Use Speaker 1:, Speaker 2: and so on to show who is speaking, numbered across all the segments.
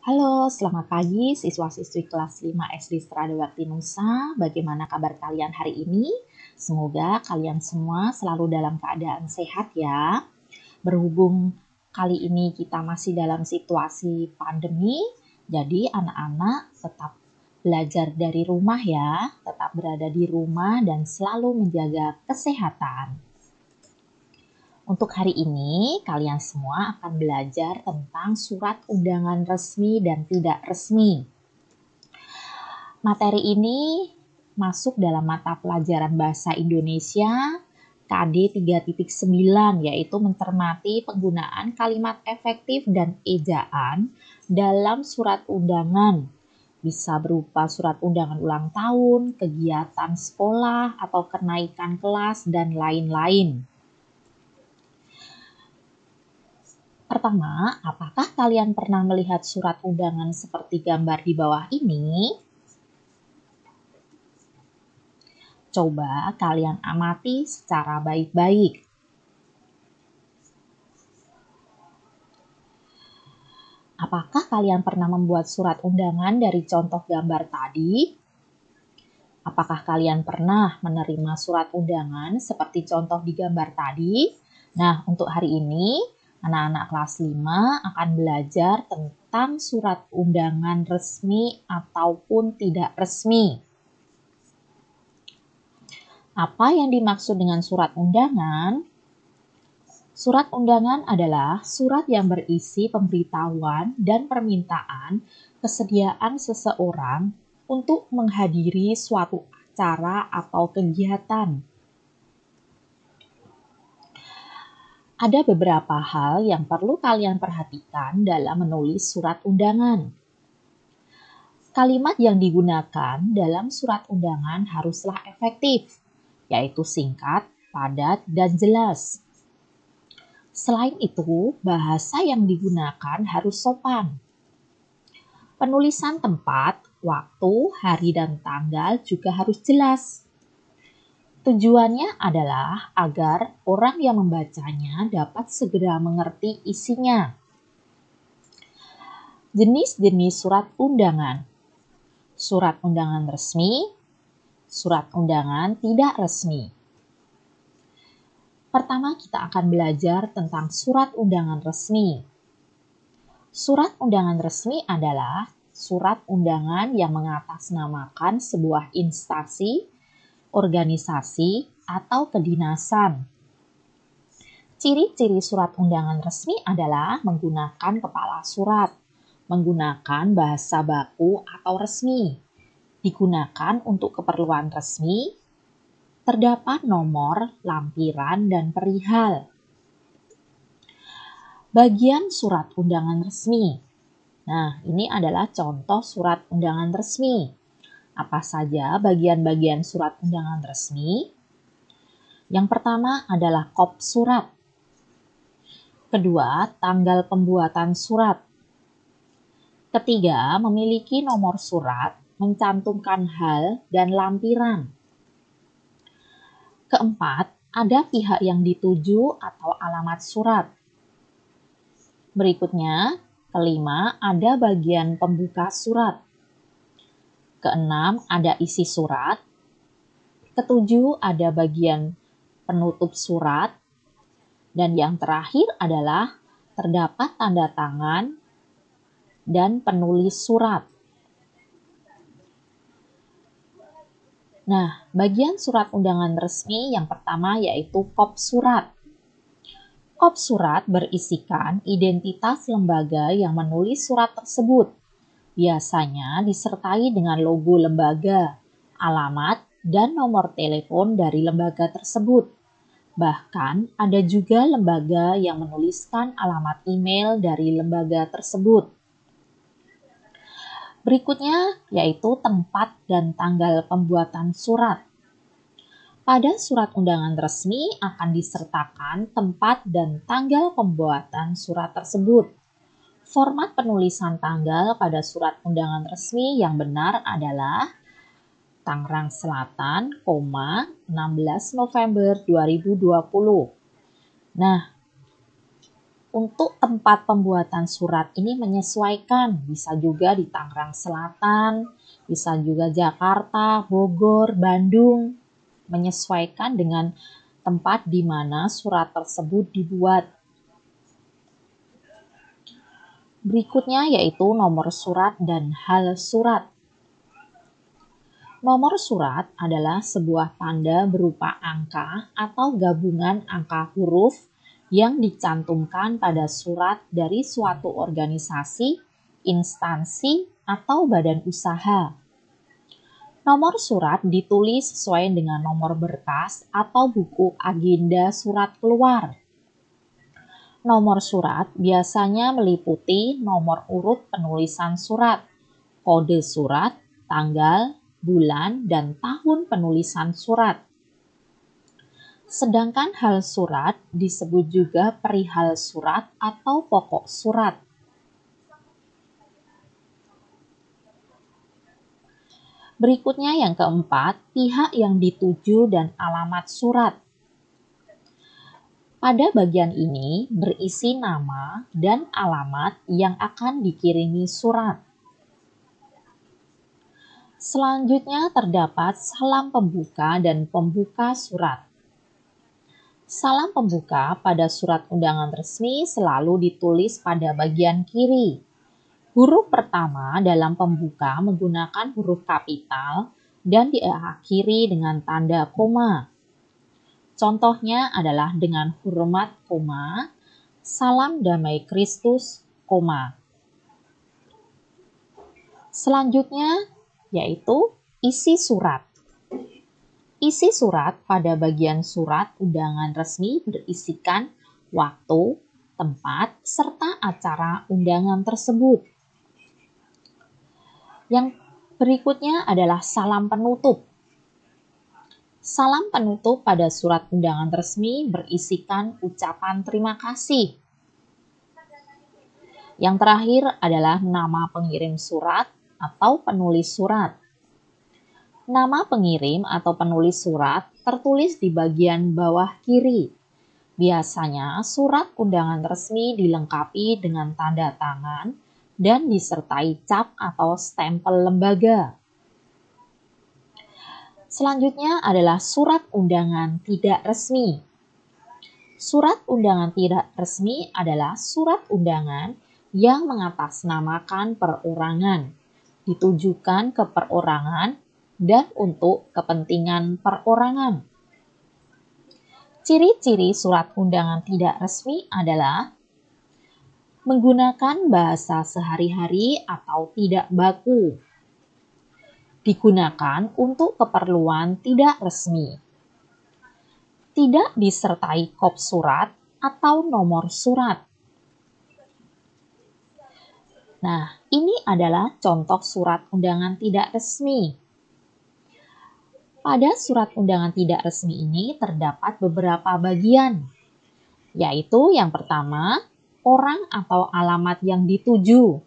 Speaker 1: Halo, selamat pagi siswa-siswi kelas 5 SD Strada Bakti Nusa. Bagaimana kabar kalian hari ini? Semoga kalian semua selalu dalam keadaan sehat ya. Berhubung kali ini kita masih dalam situasi pandemi, jadi anak-anak tetap belajar dari rumah ya, tetap berada di rumah dan selalu menjaga kesehatan. Untuk hari ini, kalian semua akan belajar tentang surat undangan resmi dan tidak resmi. Materi ini masuk dalam mata pelajaran Bahasa Indonesia KD 3.9, yaitu mencermati penggunaan kalimat efektif dan ejaan dalam surat undangan. Bisa berupa surat undangan ulang tahun, kegiatan sekolah, atau kenaikan kelas, dan lain-lain. Pertama, apakah kalian pernah melihat surat undangan seperti gambar di bawah ini? Coba kalian amati secara baik-baik. Apakah kalian pernah membuat surat undangan dari contoh gambar tadi? Apakah kalian pernah menerima surat undangan seperti contoh di gambar tadi? Nah, untuk hari ini, anak-anak kelas 5 akan belajar tentang surat undangan resmi ataupun tidak resmi. Apa yang dimaksud dengan surat undangan? Surat undangan adalah surat yang berisi pemberitahuan dan permintaan kesediaan seseorang untuk menghadiri suatu acara atau kegiatan. Ada beberapa hal yang perlu kalian perhatikan dalam menulis surat undangan. Kalimat yang digunakan dalam surat undangan haruslah efektif, yaitu singkat, padat, dan jelas. Selain itu, bahasa yang digunakan harus sopan. Penulisan tempat, waktu, hari, dan tanggal juga harus jelas. Tujuannya adalah agar orang yang membacanya dapat segera mengerti isinya. Jenis-jenis surat undangan. Surat undangan resmi, surat undangan tidak resmi. Pertama, kita akan belajar tentang surat undangan resmi. Surat undangan resmi adalah surat undangan yang mengatasnamakan sebuah instansi, organisasi, atau kedinasan. Ciri-ciri surat undangan resmi adalah menggunakan kepala surat, menggunakan bahasa baku atau resmi, digunakan untuk keperluan resmi, terdapat nomor, lampiran, dan perihal. Bagian surat undangan resmi. Nah, ini adalah contoh surat undangan resmi. Apa saja bagian-bagian surat undangan resmi? Yang pertama adalah kop surat. Kedua, tanggal pembuatan surat. Ketiga, memiliki nomor surat, mencantumkan hal dan lampiran. Keempat, ada pihak yang dituju atau alamat surat. Berikutnya, kelima, ada bagian pembuka surat. Keenam, ada isi surat. Ketujuh, ada bagian penutup surat. Dan yang terakhir adalah terdapat tanda tangan dan penulis surat. Nah, bagian surat undangan resmi yang pertama yaitu kop surat. Kop surat berisikan identitas lembaga yang menulis surat tersebut. Biasanya disertai dengan logo lembaga, alamat, dan nomor telepon dari lembaga tersebut. Bahkan ada juga lembaga yang menuliskan alamat email dari lembaga tersebut. Berikutnya yaitu tempat dan tanggal pembuatan surat. Pada surat undangan resmi akan disertakan tempat dan tanggal pembuatan surat tersebut. Format penulisan tanggal pada surat undangan resmi yang benar adalah Tangerang Selatan, 16 November 2020. Nah, Untuk tempat pembuatan surat ini menyesuaikan, bisa juga di Tangerang Selatan, bisa juga Jakarta, Bogor, Bandung, menyesuaikan dengan tempat di mana surat tersebut dibuat. Berikutnya yaitu nomor surat dan hal surat. Nomor surat adalah sebuah tanda berupa angka atau gabungan angka huruf yang dicantumkan pada surat dari suatu organisasi, instansi, atau badan usaha. Nomor surat ditulis sesuai dengan nomor berkas atau buku agenda surat keluar. Nomor surat biasanya meliputi nomor urut penulisan surat, kode surat, tanggal, bulan, dan tahun penulisan surat. Sedangkan hal surat disebut juga perihal surat atau pokok surat. Berikutnya yang keempat, pihak yang dituju dan alamat surat. Pada bagian ini berisi nama dan alamat yang akan dikirimi surat. Selanjutnya terdapat salam pembuka dan pembuka surat. Salam pembuka pada surat undangan resmi selalu ditulis pada bagian kiri. Huruf pertama dalam pembuka menggunakan huruf kapital dan diakhiri dengan tanda koma. Contohnya adalah dengan hormat koma, salam damai Kristus koma. Selanjutnya yaitu isi surat. Isi surat pada bagian surat undangan resmi berisikan waktu, tempat, serta acara undangan tersebut. Yang berikutnya adalah salam penutup. Salam penutup pada surat undangan resmi berisikan ucapan terima kasih. Yang terakhir adalah nama pengirim surat atau penulis surat. Nama pengirim atau penulis surat tertulis di bagian bawah kiri. Biasanya surat undangan resmi dilengkapi dengan tanda tangan dan disertai cap atau stempel lembaga. Selanjutnya adalah surat undangan tidak resmi. Surat undangan tidak resmi adalah surat undangan yang mengatasnamakan perorangan, ditujukan ke perorangan, dan untuk kepentingan perorangan. Ciri-ciri surat undangan tidak resmi adalah menggunakan bahasa sehari-hari atau tidak baku, digunakan untuk keperluan tidak resmi, tidak disertai kop surat atau nomor surat. Nah, ini adalah contoh surat undangan tidak resmi. Pada surat undangan tidak resmi ini terdapat beberapa bagian, yaitu yang pertama, orang atau alamat yang dituju.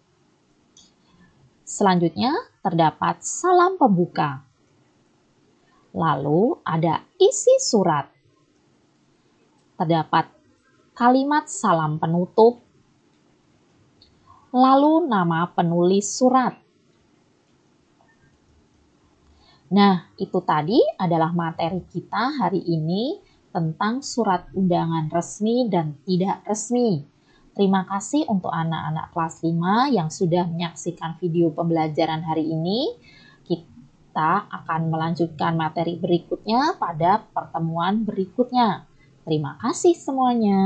Speaker 1: Selanjutnya, terdapat salam pembuka. Lalu ada isi surat. Terdapat kalimat salam penutup. Lalu nama penulis surat. Nah, itu tadi adalah materi kita hari ini tentang surat undangan resmi dan tidak resmi. Terima kasih untuk anak-anak kelas 5 yang sudah menyaksikan video pembelajaran hari ini. Kita akan melanjutkan materi berikutnya pada pertemuan berikutnya. Terima kasih semuanya.